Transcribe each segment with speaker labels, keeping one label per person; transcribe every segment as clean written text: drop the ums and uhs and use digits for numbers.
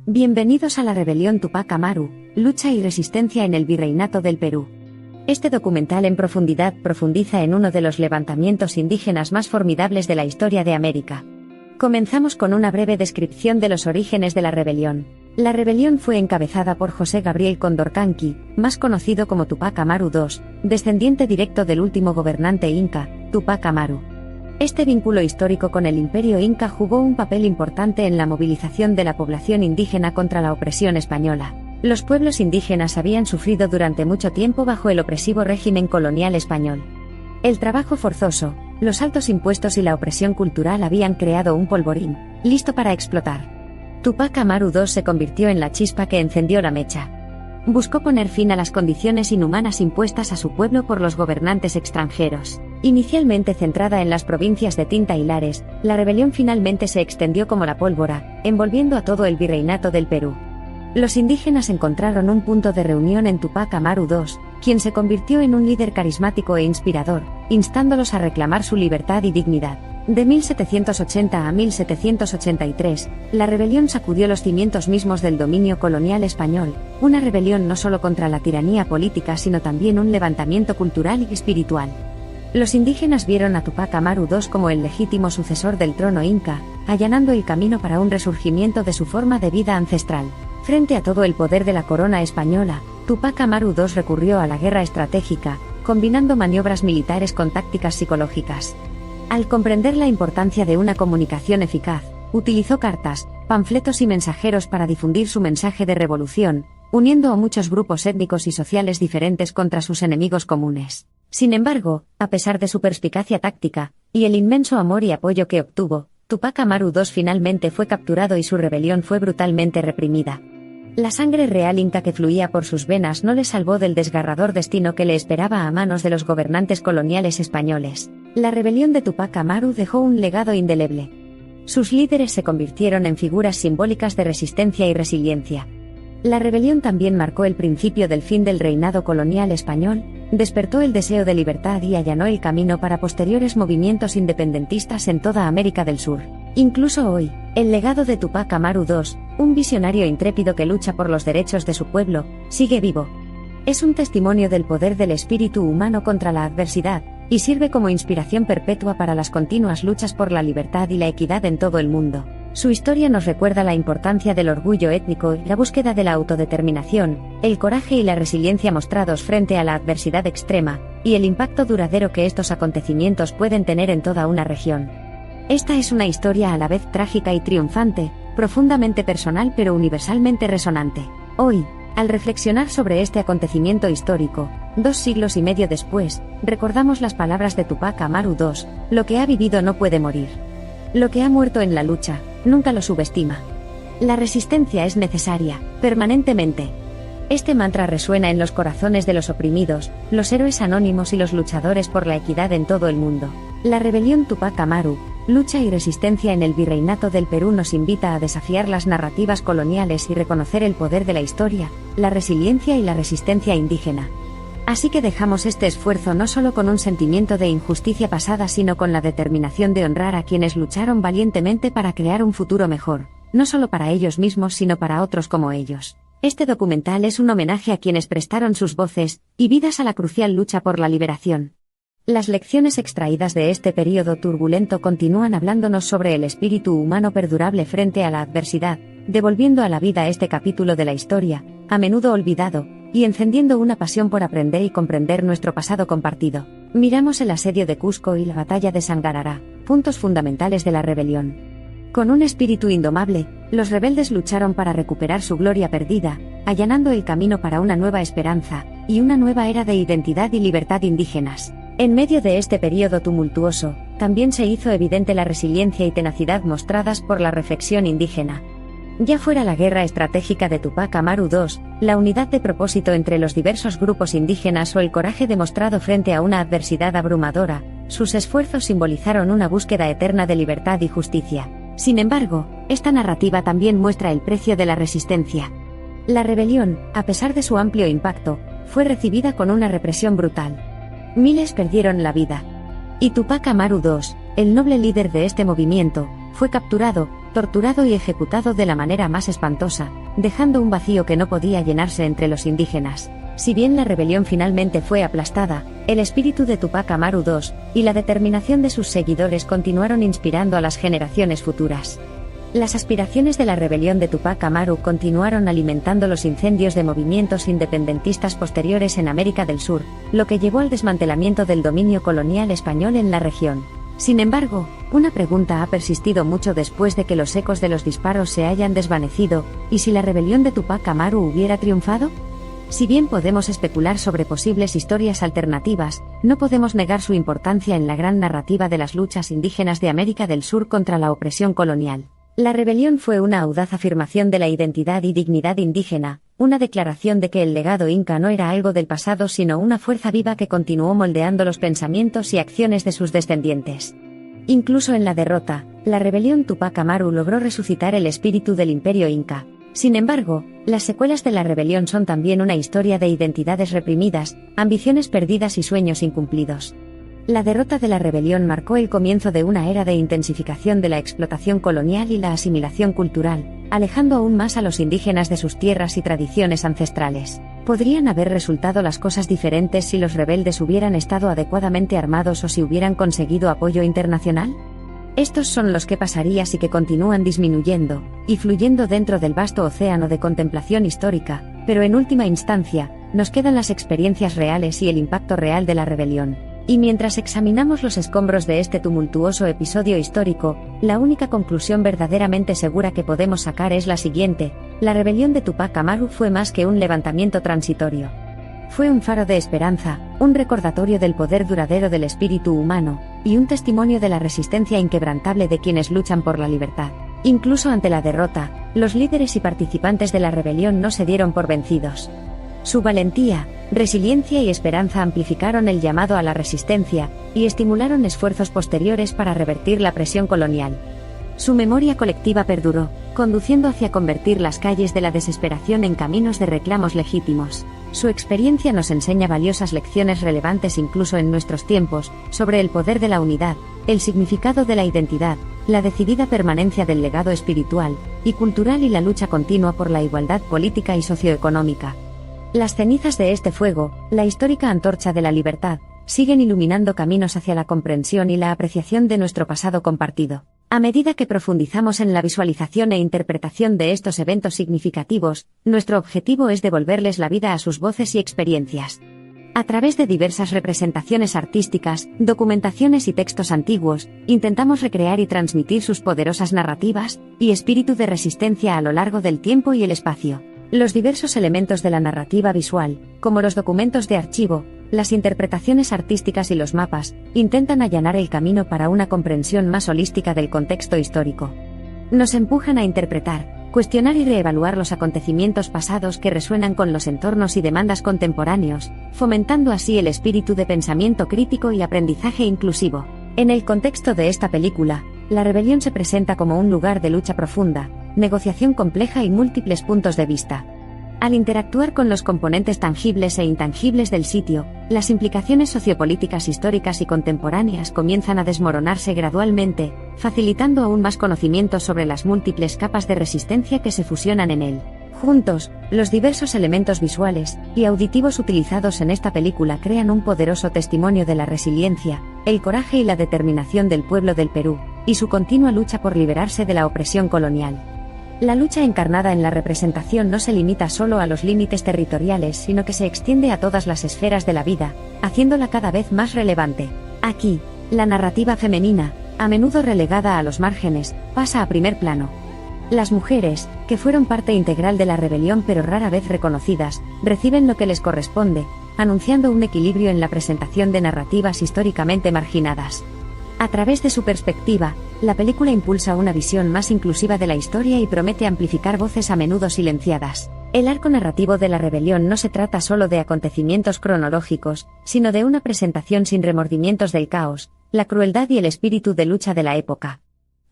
Speaker 1: Bienvenidos a la rebelión Tupac Amaru, lucha y resistencia en el Virreinato del Perú. Este documental en profundidad profundiza en uno de los levantamientos indígenas más formidables de la historia de América. Comenzamos con una breve descripción de los orígenes de la rebelión. La rebelión fue encabezada por José Gabriel Condorcanqui, más conocido como Tupac Amaru II, descendiente directo del último gobernante inca, Tupac Amaru. Este vínculo histórico con el imperio inca jugó un papel importante en la movilización de la población indígena contra la opresión española. Los pueblos indígenas habían sufrido durante mucho tiempo bajo el opresivo régimen colonial español. El trabajo forzoso, los altos impuestos y la opresión cultural habían creado un polvorín, listo para explotar. Tupac Amaru II se convirtió en la chispa que encendió la mecha. Buscó poner fin a las condiciones inhumanas impuestas a su pueblo por los gobernantes extranjeros. Inicialmente centrada en las provincias de Tinta y Lares, la rebelión finalmente se extendió como la pólvora, envolviendo a todo el Virreinato del Perú. Los indígenas encontraron un punto de reunión en Tupac Amaru II, quien se convirtió en un líder carismático e inspirador, instándolos a reclamar su libertad y dignidad. De 1780 a 1783, la rebelión sacudió los cimientos mismos del dominio colonial español, una rebelión no solo contra la tiranía política sino también un levantamiento cultural y espiritual. Los indígenas vieron a Tupac Amaru II como el legítimo sucesor del trono inca, allanando el camino para un resurgimiento de su forma de vida ancestral. Frente a todo el poder de la corona española, Tupac Amaru II recurrió a la guerra estratégica, combinando maniobras militares con tácticas psicológicas. Al comprender la importancia de una comunicación eficaz, utilizó cartas, panfletos y mensajeros para difundir su mensaje de revolución, uniendo a muchos grupos étnicos y sociales diferentes contra sus enemigos comunes. Sin embargo, a pesar de su perspicacia táctica, y el inmenso amor y apoyo que obtuvo, Tupac Amaru II finalmente fue capturado y su rebelión fue brutalmente reprimida. La sangre real inca que fluía por sus venas no le salvó del desgarrador destino que le esperaba a manos de los gobernantes coloniales españoles. La rebelión de Tupac Amaru dejó un legado indeleble. Sus líderes se convirtieron en figuras simbólicas de resistencia y resiliencia. La rebelión también marcó el principio del fin del reinado colonial español, despertó el deseo de libertad y allanó el camino para posteriores movimientos independentistas en toda América del Sur. Incluso hoy, el legado de Tupac Amaru II, un visionario intrépido que lucha por los derechos de su pueblo, sigue vivo. Es un testimonio del poder del espíritu humano contra la adversidad, y sirve como inspiración perpetua para las continuas luchas por la libertad y la equidad en todo el mundo. Su historia nos recuerda la importancia del orgullo étnico y la búsqueda de la autodeterminación, el coraje y la resiliencia mostrados frente a la adversidad extrema, y el impacto duradero que estos acontecimientos pueden tener en toda una región. Esta es una historia a la vez trágica y triunfante, profundamente personal pero universalmente resonante. Hoy, al reflexionar sobre este acontecimiento histórico, 2 siglos y medio después, recordamos las palabras de Tupac Amaru II: lo que ha vivido no puede morir. Lo que ha muerto en la lucha, nunca lo subestima. La resistencia es necesaria, permanentemente. Este mantra resuena en los corazones de los oprimidos, los héroes anónimos y los luchadores por la equidad en todo el mundo. La rebelión Tupac Amaru, lucha y resistencia en el Virreinato del Perú nos invita a desafiar las narrativas coloniales y reconocer el poder de la historia, la resiliencia y la resistencia indígena. Así que dejamos este esfuerzo no solo con un sentimiento de injusticia pasada sino con la determinación de honrar a quienes lucharon valientemente para crear un futuro mejor, no solo para ellos mismos sino para otros como ellos. Este documental es un homenaje a quienes prestaron sus voces y vidas a la crucial lucha por la liberación. Las lecciones extraídas de este período turbulento continúan hablándonos sobre el espíritu humano perdurable frente a la adversidad, devolviendo a la vida este capítulo de la historia, a menudo olvidado, y encendiendo una pasión por aprender y comprender nuestro pasado compartido. Miramos el asedio de Cusco y la batalla de Sangarará, puntos fundamentales de la rebelión. Con un espíritu indomable, los rebeldes lucharon para recuperar su gloria perdida, allanando el camino para una nueva esperanza, y una nueva era de identidad y libertad indígenas. En medio de este período tumultuoso, también se hizo evidente la resiliencia y tenacidad mostradas por la reflexión indígena. Ya fuera la guerra estratégica de Tupac Amaru II, la unidad de propósito entre los diversos grupos indígenas o el coraje demostrado frente a una adversidad abrumadora, sus esfuerzos simbolizaron una búsqueda eterna de libertad y justicia. Sin embargo, esta narrativa también muestra el precio de la resistencia. La rebelión, a pesar de su amplio impacto, fue recibida con una represión brutal. Miles perdieron la vida. Y Tupac Amaru II, el noble líder de este movimiento, fue capturado, torturado y ejecutado de la manera más espantosa, dejando un vacío que no podía llenarse entre los indígenas. Si bien la rebelión finalmente fue aplastada, el espíritu de Tupac Amaru II y la determinación de sus seguidores continuaron inspirando a las generaciones futuras. Las aspiraciones de la rebelión de Tupac Amaru continuaron alimentando los incendios de movimientos independentistas posteriores en América del Sur, lo que llevó al desmantelamiento del dominio colonial español en la región. Sin embargo, una pregunta ha persistido mucho después de que los ecos de los disparos se hayan desvanecido: ¿y si la rebelión de Tupac Amaru hubiera triunfado? Si bien podemos especular sobre posibles historias alternativas, no podemos negar su importancia en la gran narrativa de las luchas indígenas de América del Sur contra la opresión colonial. La rebelión fue una audaz afirmación de la identidad y dignidad indígena, una declaración de que el legado inca no era algo del pasado sino una fuerza viva que continuó moldeando los pensamientos y acciones de sus descendientes. Incluso en la derrota, la rebelión Tupac Amaru logró resucitar el espíritu del imperio inca. Sin embargo, las secuelas de la rebelión son también una historia de identidades reprimidas, ambiciones perdidas y sueños incumplidos. La derrota de la rebelión marcó el comienzo de una era de intensificación de la explotación colonial y la asimilación cultural, alejando aún más a los indígenas de sus tierras y tradiciones ancestrales. ¿Podrían haber resultado las cosas diferentes si los rebeldes hubieran estado adecuadamente armados o si hubieran conseguido apoyo internacional? Estos son los que pasaría si que continúan disminuyendo y fluyendo dentro del vasto océano de contemplación histórica, pero en última instancia, nos quedan las experiencias reales y el impacto real de la rebelión. Y mientras examinamos los escombros de este tumultuoso episodio histórico, la única conclusión verdaderamente segura que podemos sacar es la siguiente: la rebelión de Tupac Amaru fue más que un levantamiento transitorio. Fue un faro de esperanza, un recordatorio del poder duradero del espíritu humano, y un testimonio de la resistencia inquebrantable de quienes luchan por la libertad. Incluso ante la derrota, los líderes y participantes de la rebelión no se dieron por vencidos. Su valentía, resiliencia y esperanza amplificaron el llamado a la resistencia, y estimularon esfuerzos posteriores para revertir la presión colonial. Su memoria colectiva perduró, conduciendo hacia convertir las calles de la desesperación en caminos de reclamos legítimos. Su experiencia nos enseña valiosas lecciones relevantes incluso en nuestros tiempos, sobre el poder de la unidad, el significado de la identidad, la decidida permanencia del legado espiritual y cultural y la lucha continua por la igualdad política y socioeconómica. Las cenizas de este fuego, la histórica antorcha de la libertad, siguen iluminando caminos hacia la comprensión y la apreciación de nuestro pasado compartido. A medida que profundizamos en la visualización e interpretación de estos eventos significativos, nuestro objetivo es devolverles la vida a sus voces y experiencias. A través de diversas representaciones artísticas, documentaciones y textos antiguos, intentamos recrear y transmitir sus poderosas narrativas y espíritu de resistencia a lo largo del tiempo y el espacio. Los diversos elementos de la narrativa visual, como los documentos de archivo, las interpretaciones artísticas y los mapas, intentan allanar el camino para una comprensión más holística del contexto histórico. Nos empujan a interpretar, cuestionar y reevaluar los acontecimientos pasados que resuenan con los entornos y demandas contemporáneos, fomentando así el espíritu de pensamiento crítico y aprendizaje inclusivo. En el contexto de esta película, la rebelión se presenta como un lugar de lucha profunda, negociación compleja y múltiples puntos de vista. Al interactuar con los componentes tangibles e intangibles del sitio, las implicaciones sociopolíticas históricas y contemporáneas comienzan a desmoronarse gradualmente, facilitando aún más conocimiento sobre las múltiples capas de resistencia que se fusionan en él. Juntos, los diversos elementos visuales y auditivos utilizados en esta película crean un poderoso testimonio de la resiliencia, el coraje y la determinación del pueblo del Perú, y su continua lucha por liberarse de la opresión colonial. La lucha encarnada en la representación no se limita solo a los límites territoriales, sino que se extiende a todas las esferas de la vida, haciéndola cada vez más relevante. Aquí, la narrativa femenina, a menudo relegada a los márgenes, pasa a primer plano. Las mujeres, que fueron parte integral de la rebelión pero rara vez reconocidas, reciben lo que les corresponde, anunciando un equilibrio en la presentación de narrativas históricamente marginadas. A través de su perspectiva, la película impulsa una visión más inclusiva de la historia y promete amplificar voces a menudo silenciadas. El arco narrativo de la rebelión no se trata solo de acontecimientos cronológicos, sino de una presentación sin remordimientos del caos, la crueldad y el espíritu de lucha de la época.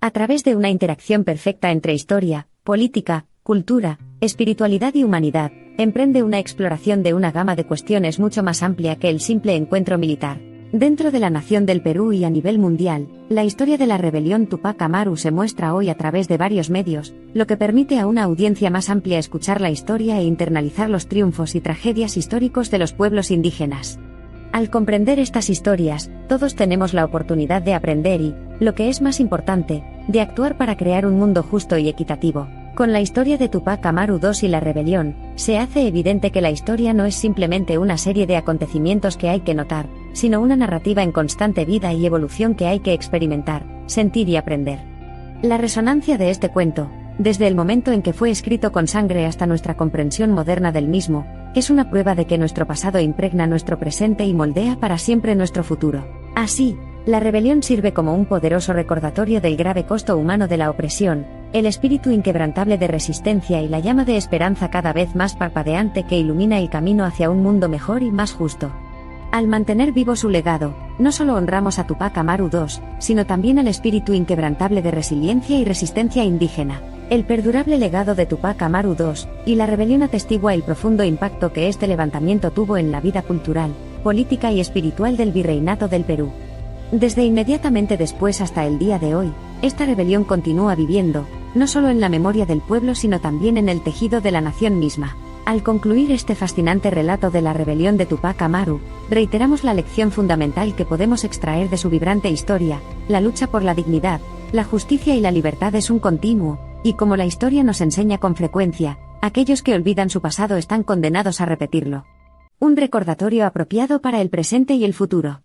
Speaker 1: A través de una interacción perfecta entre historia, política, cultura, espiritualidad y humanidad, emprende una exploración de una gama de cuestiones mucho más amplia que el simple encuentro militar. Dentro de la nación del Perú y a nivel mundial, la historia de la rebelión Tupac Amaru se muestra hoy a través de varios medios, lo que permite a una audiencia más amplia escuchar la historia e internalizar los triunfos y tragedias históricos de los pueblos indígenas. Al comprender estas historias, todos tenemos la oportunidad de aprender y, lo que es más importante, de actuar para crear un mundo justo y equitativo. Con la historia de Tupac Amaru II y la rebelión, se hace evidente que la historia no es simplemente una serie de acontecimientos que hay que notar, sino una narrativa en constante vida y evolución que hay que experimentar, sentir y aprender. La resonancia de este cuento, desde el momento en que fue escrito con sangre hasta nuestra comprensión moderna del mismo, es una prueba de que nuestro pasado impregna nuestro presente y moldea para siempre nuestro futuro. Así, la rebelión sirve como un poderoso recordatorio del grave costo humano de la opresión, el espíritu inquebrantable de resistencia y la llama de esperanza cada vez más parpadeante que ilumina el camino hacia un mundo mejor y más justo. Al mantener vivo su legado, no solo honramos a Tupac Amaru II, sino también al espíritu inquebrantable de resiliencia y resistencia indígena. El perdurable legado de Tupac Amaru II y la rebelión atestigua el profundo impacto que este levantamiento tuvo en la vida cultural, política y espiritual del Virreinato del Perú. Desde inmediatamente después hasta el día de hoy, esta rebelión continúa viviendo, no solo en la memoria del pueblo sino también en el tejido de la nación misma. Al concluir este fascinante relato de la rebelión de Tupac Amaru, reiteramos la lección fundamental que podemos extraer de su vibrante historia: la lucha por la dignidad, la justicia y la libertad es un continuo, y como la historia nos enseña con frecuencia, aquellos que olvidan su pasado están condenados a repetirlo. Un recordatorio apropiado para el presente y el futuro.